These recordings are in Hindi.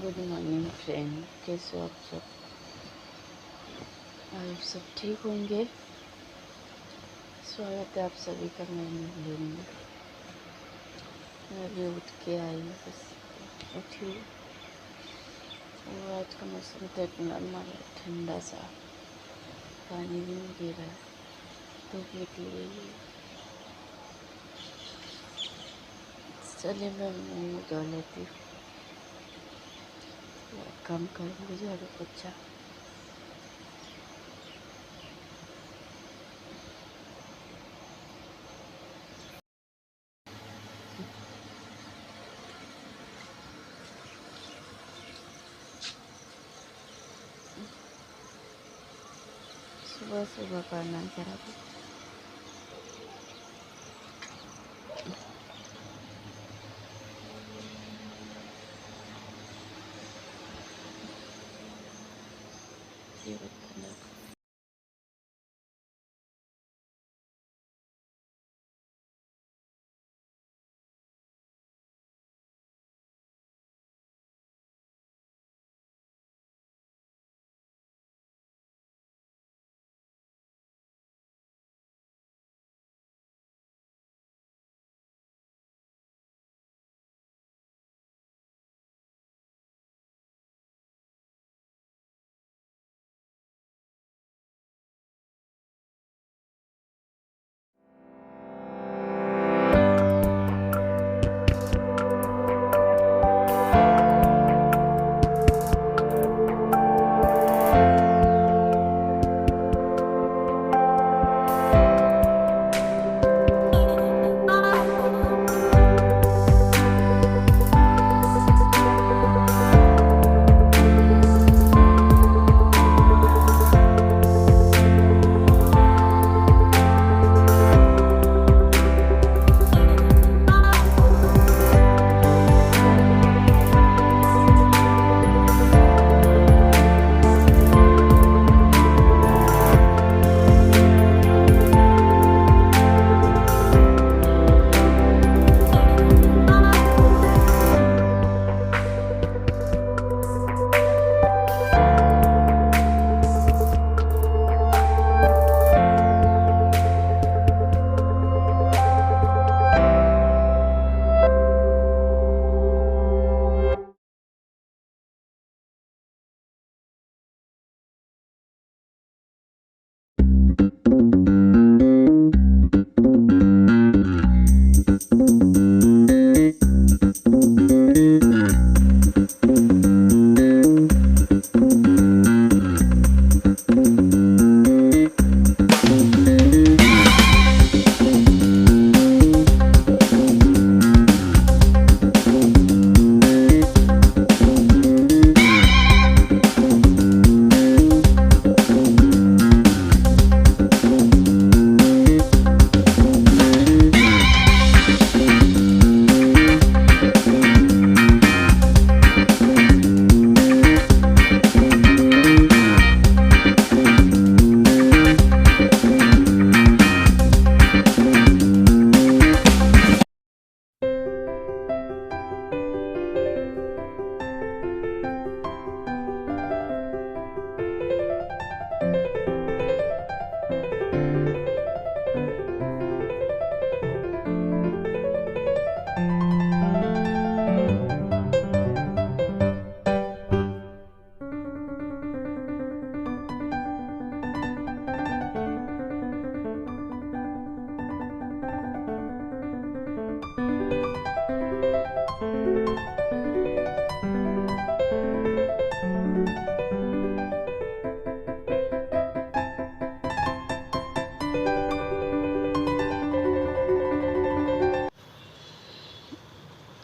गुड मॉर्निंग फ्रेंड, कैसे हो आप सब? आप सब ठीक होंगे। स्वागत है आप सभी का मेरे वीडियो में। मैं अभी उठ के आई हूँ, बस उठी हूँ। और आज का मौसम तो एक नॉर्मल है, ठंडा सा, पानी भी नहीं गिर रहा है, धूप निकली हुई है। चलिए मैं मुँह धो लेती हूँ, काम करूँगी झाड़ू पोछा। सुबह सुबह करना जरा भी। ये बताना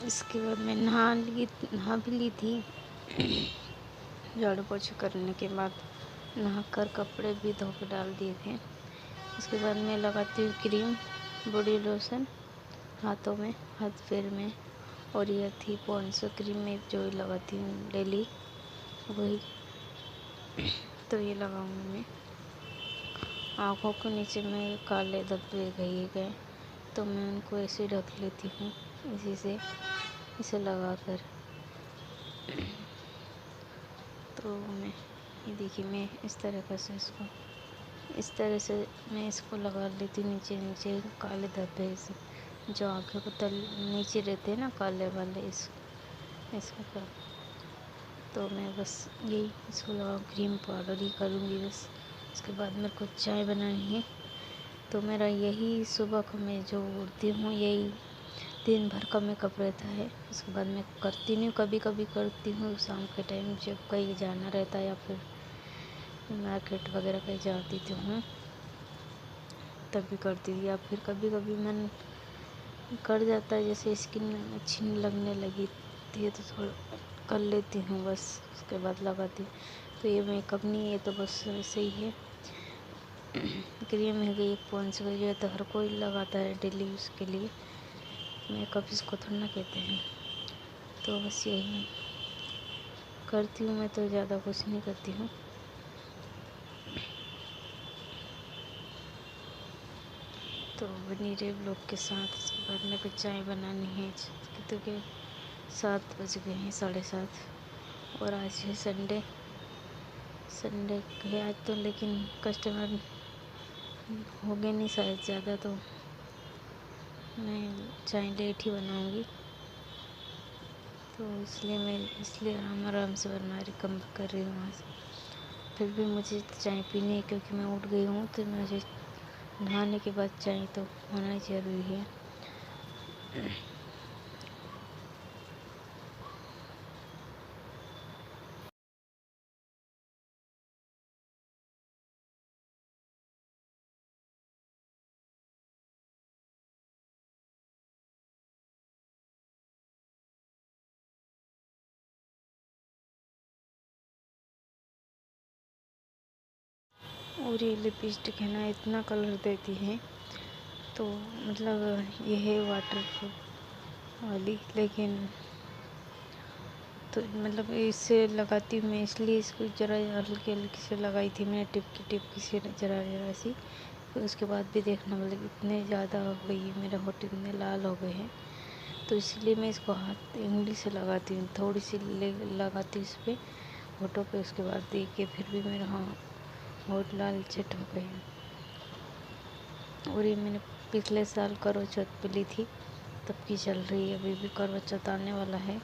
इसके बाद मैं नहा भी ली थी। झाड़ू पोछा करने के बाद नहाकर कपड़े भी धो के डाल दिए थे। उसके बाद मैं लगाती हूँ क्रीम, बॉडी लोशन हाथों में, हाथ पैर में। और यह थी पॉन्ड्स क्रीम में जो लगाती हूँ डेली, वही तो ये लगाऊंगी मैं। आँखों के नीचे में काले धब्बे गए तो मैं उनको ऐसे ढक लेती हूँ, इसी से इसे लगाकर। तो मैं ये देखिए, मैं इस तरह से इसको लगा लेती हूँ नीचे नीचे काले धब्बे से, जो आँखों को तल नीचे रहते हैं ना काले वाले, इसको कर। तो मैं बस यही इसको लगा क्रीम पाउडर ही करूँगी बस। उसके बाद मेरे को चाय बनानी है। तो मेरा यही सुबह का मैं जो उठती हूँ, यही दिन भर का मेकअप रहता है। उसके बाद मैं करती नहीं, कभी कभी करती हूँ शाम के टाइम, जब कहीं जाना रहता है या फिर मार्केट वगैरह कहीं जाती तो हूँ तभी करती थी, या फिर कभी कभी मन कर जाता है, जैसे स्किन अच्छी नहीं लगने लगी थी तो थोड़ा कर लेती हूँ बस। उसके बाद लगाती हूँ। तो ये मेकअप नहीं है, तो बस वैसे ही है। क्रीम है गई, एक पॉन्ड्स का, जो तो हर कोई लगाता है डेली यूज़ के लिए। मेकअप इसको थोड़ा ना कहते हैं। तो बस यही करती हूँ मैं, तो ज़्यादा कुछ नहीं करती हूँ। तो बनी रहे ब्लॉग के साथ। उसके बाद मेरे को चाय बनानी है, क्योंकि 7 बज गए हैं, 7:30। और आज है संडे है आज तो, लेकिन कस्टमर हो गए नहीं शायद ज़्यादा, तो मैं चाय लेट ही बनाऊँगी। तो इसलिए आराम से बना रही, कम कर रही हूँ आज। फिर भी मुझे चाय पीनी है, क्योंकि मैं उठ गई हूँ, तो मुझे नहाने के बाद चाय तो होना ही ज़रूरी है। और ये लिपस्टिक है ना, इतना कलर देती है, तो मतलब ये है वाटरप्रूफ वाली, लेकिन तो मतलब इससे लगाती हूँ मैं, इसलिए इसको ज़रा हल्की हल्की से लगाई थी मैंने, टिपकी से ज़रा सी। फिर उसके बाद भी देखना, मतलब इतने ज़्यादा हो गई है, मेरे होंठ इतने लाल हो गए हैं, तो इसलिए मैं इसको उंगली से लगाती हूँ, थोड़ी सी लगाती हूँ इस पर होठों पे। उसके बाद देखिए फिर भी मेरा होठ लाल चट हो गए हैं। और ये मैंने पिछले साल करवा चौथ पे ली थी, तब की चल रही है, अभी भी करवा चौथ आने वाला है।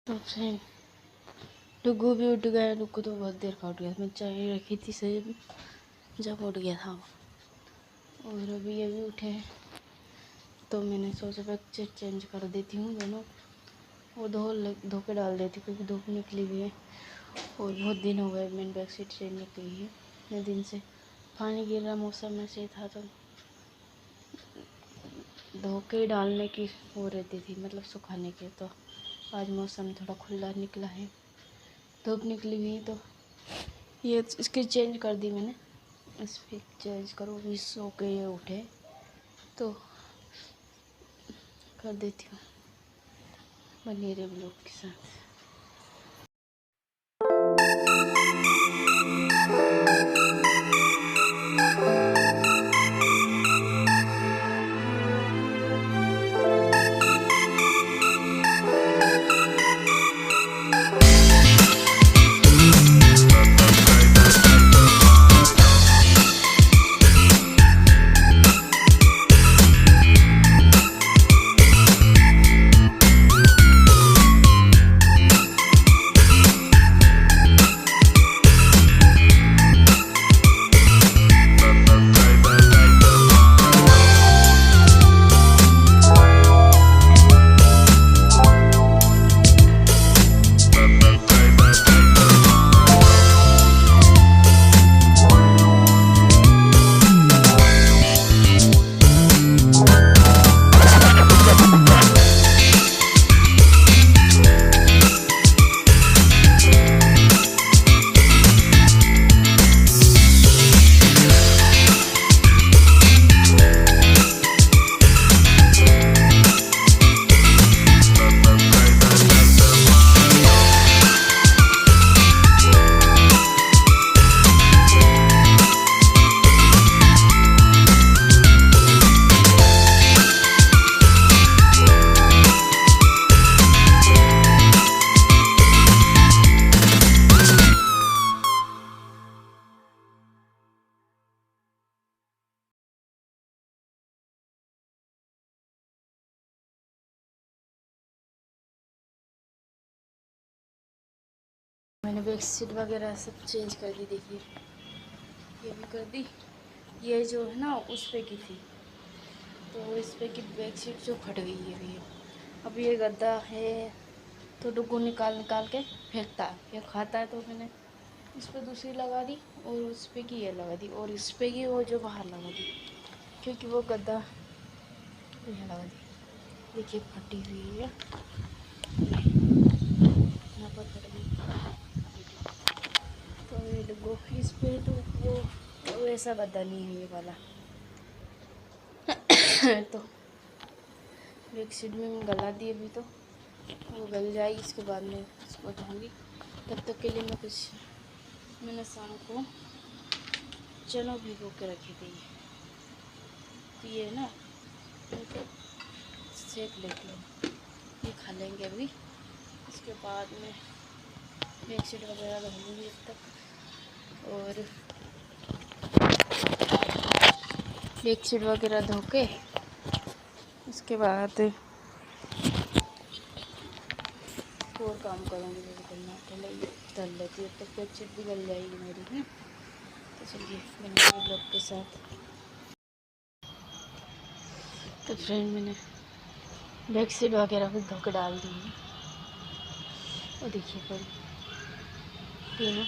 तो फ्रेंड डुगू भी उठ गया। डुगू तो बहुत देर का उठ गया, मैं चाय रखी थी सही जब उठ गया था वो। और अभी ये भी उठे हैं, तो मैंने सोचा बैग चेंज कर देती हूँ दोनों, वो धो के डाल देती, क्योंकि धूप निकली हुई है। और बहुत दिन हो गए मैंने बैग शीट चेंज नहीं की है, इतने दिन से पानी गिर रहा, मौसम ऐसे था, तो धो के डालने की वो रहती थी, मतलब सुखाने के। तो आज मौसम थोड़ा खुला निकला है, धूप निकली हुई है, तो ये इसकी चेंज कर दी मैंने। इस पर चेंज करो, भी सो के ये उठे तो कर देती हूँ। बने रहे ब्लॉग के साथ। मैंने बेडशीट वगैरह सब चेंज कर दी। देखिए ये भी कर दी। ये जो है ना उस पे की थी, तो इस पे की बेडशीट जो फट गई है भैया। अब ये गद्दा है तो डुगू निकाल निकाल के फेंकता है, फिर खाता है। तो मैंने इस पे दूसरी लगा दी और उस पे की ये लगा दी और इस पे की वो जो बाहर लगा दी, क्योंकि वो गद्दा यहाँ लगा दी। देखिए फटी हुई है, यहाँ पर फट गई। तो ये डुगू इस पे तो वो ऐसा गद्दा नहीं है ये वाला। तो बेडशीट में मैं गला दी अभी, तो वो गल जाएगी, इसके बाद में इसको धोऊंगी। तब तक के लिए मैंने शाम को चना भिगो के रखी थी, तो ये ना इनको सेक लेती हूँ, ये खा लेंगे अभी। इसके बाद में बेडशीट वगैरह धोऊंगी जब तक, और बेडशीट वगैरह धो के उसके बाद और काम करूँगी। जैसे करना तल लेती है, तो बेडशीट भी गल जाएगी मेरी है। तो चलिए बने ब्लॉग के साथ। तो फ्रेंड मैंने बेडशीट वगैरह भी धो के डाल दी है, और देखिए पर तीनों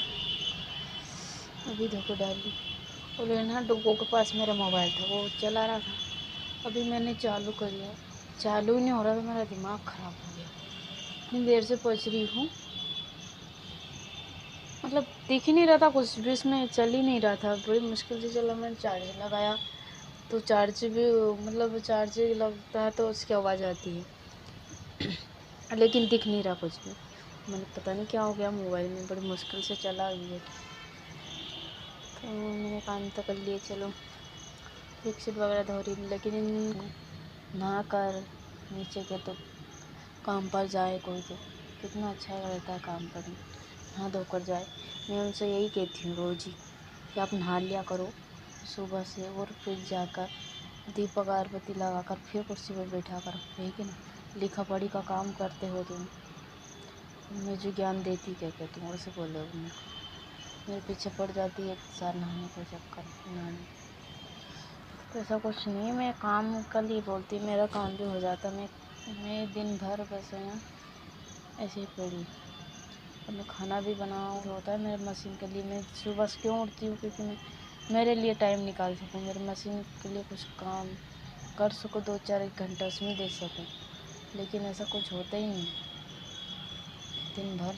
अभी धो के डाल दी। और ये ना डुगो के पास मेरा मोबाइल था, वो चला रहा था, अभी मैंने चालू कर लिया, चालू ही नहीं हो रहा, तो मेरा दिमाग ख़राब हो गया। इतनी देर से पहुँच रही हूँ, मतलब दिख ही नहीं रहा था कुछ भी, उसमें चल ही नहीं रहा था, बड़ी मुश्किल से चला। मैंने चार्ज लगाया तो चार्ज भी मतलब चार्ज लगता है तो उसकी आवाज़ आती है, लेकिन दिख नहीं रहा कुछ भी। मैंने पता नहीं क्या हो गया मोबाइल में, बड़ी मुश्किल से चला ये। तो मैंने काम तो कर लिए, चलो बेडशीट वगैरह धो रही, लेकिन नहा कर नीचे के तो काम पर जाए कोई तो कितना अच्छा रहता है काम करना, नहा धोकर जाए। मैं उनसे यही कहती हूँ रोज़ ही कि आप नहा लिया करो सुबह से, और फिर जाकर दीपक अगरबत्ती लगाकर फिर कुर्सी पर बैठा कर, है कि ना, लिखा पढ़ी का काम करते हो तुम, मुझे ज्ञान देती क्या क्या तुम, वैसे बोले उनको। मेरे पीछे पड़ जाती है सार नहाने का चक्कर नहाने। तो ऐसा कुछ नहीं, मैं काम के लिए बोलती, मेरा काम भी हो जाता। मैं दिन भर बस है ना ऐसे ही पड़ी। और मैं खाना भी बनाऊँ होता है मेरे मशीन के लिए। मैं सुबह से क्यों उठती हूँ, क्योंकि मैं मेरे लिए टाइम निकाल सकूँ, मेरे मशीन के लिए कुछ काम कर सकूँ, 2-4 घंटा उसमें दे सकूँ। लेकिन ऐसा कुछ होता ही नहीं, दिन भर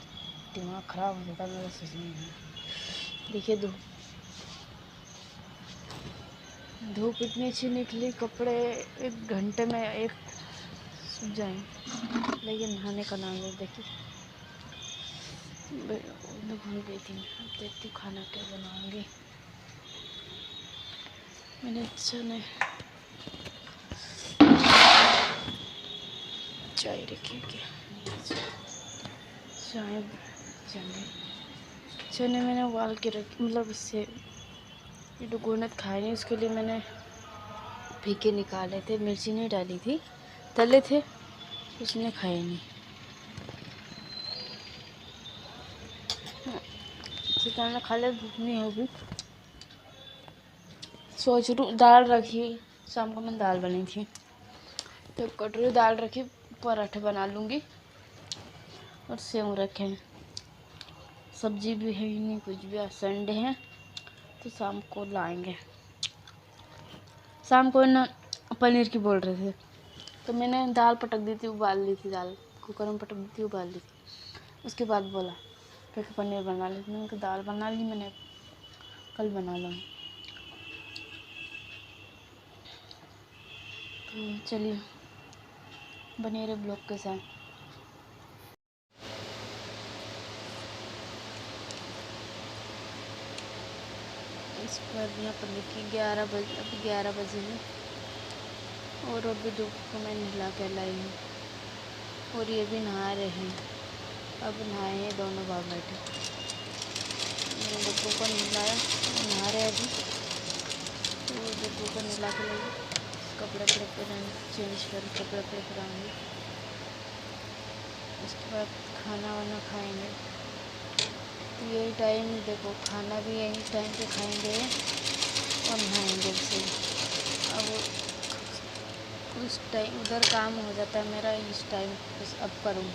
दिमाग ख़राब हो जाता है मेरा सच में। देखिए धूप इतनी अच्छी निकली, कपड़े 1 घंटे में एक सूख जाए, लेकिन नहाने का नाम नहीं। देखिए दुकान गई थी, अब देखती हूँ खाना क्या बनाऊँगी। मैंने चने चाय रखी, क्या चाय चने मैंने उबाल के रखी, मतलब इससे डुगोने खाए नहीं, उसके लिए मैंने फीके निकाले थे, मिर्ची नहीं डाली थी, तले थे, उसने खाए नहीं। चिकन खा ले, भूख नहीं होगी। सोच रू दाल रखी, शाम को मैंने दाल बनी थी, तो कटोरी दाल रखी, पराठे बना लूँगी, और सेव रखे हैं, सब्जी भी है ही नहीं कुछ भी। आज संडे है तो शाम को लाएंगे। शाम को ना पनीर की बोल रहे थे, तो मैंने दाल पटक दी थी, उबाल ली थी, दाल कुकर में पटक दी थी, उबाल ली थी। उसके बाद बोला फिर पनीर बना ली, मैंने कहा दाल बना ली, मैंने कल बना लूँगी। तो चलिए बने रहे ब्लॉग के साथ। इसके बाद यहाँ पर देखिए 11 बजे, अब 11 बजे हैं, और अभी डुग को मैं नहला के लाई हूँ, और ये भी नहा रहे हैं। अब नहाए हैं दोनों बाप बैठे, मैंने डुगू को नहलाया, नहा रहे अभी, तो डुगू को नहला के लाई, कपड़े चेंज कर कपड़े कराऊँगी। उसके बाद खाना वाना खाएंगे, यही टाइम देखो, खाना भी यही टाइम पे खाएंगे और नहाएंगे भी। अब कुछ टाइम उधर काम हो जाता है मेरा, इस टाइम बस अब करूँगी।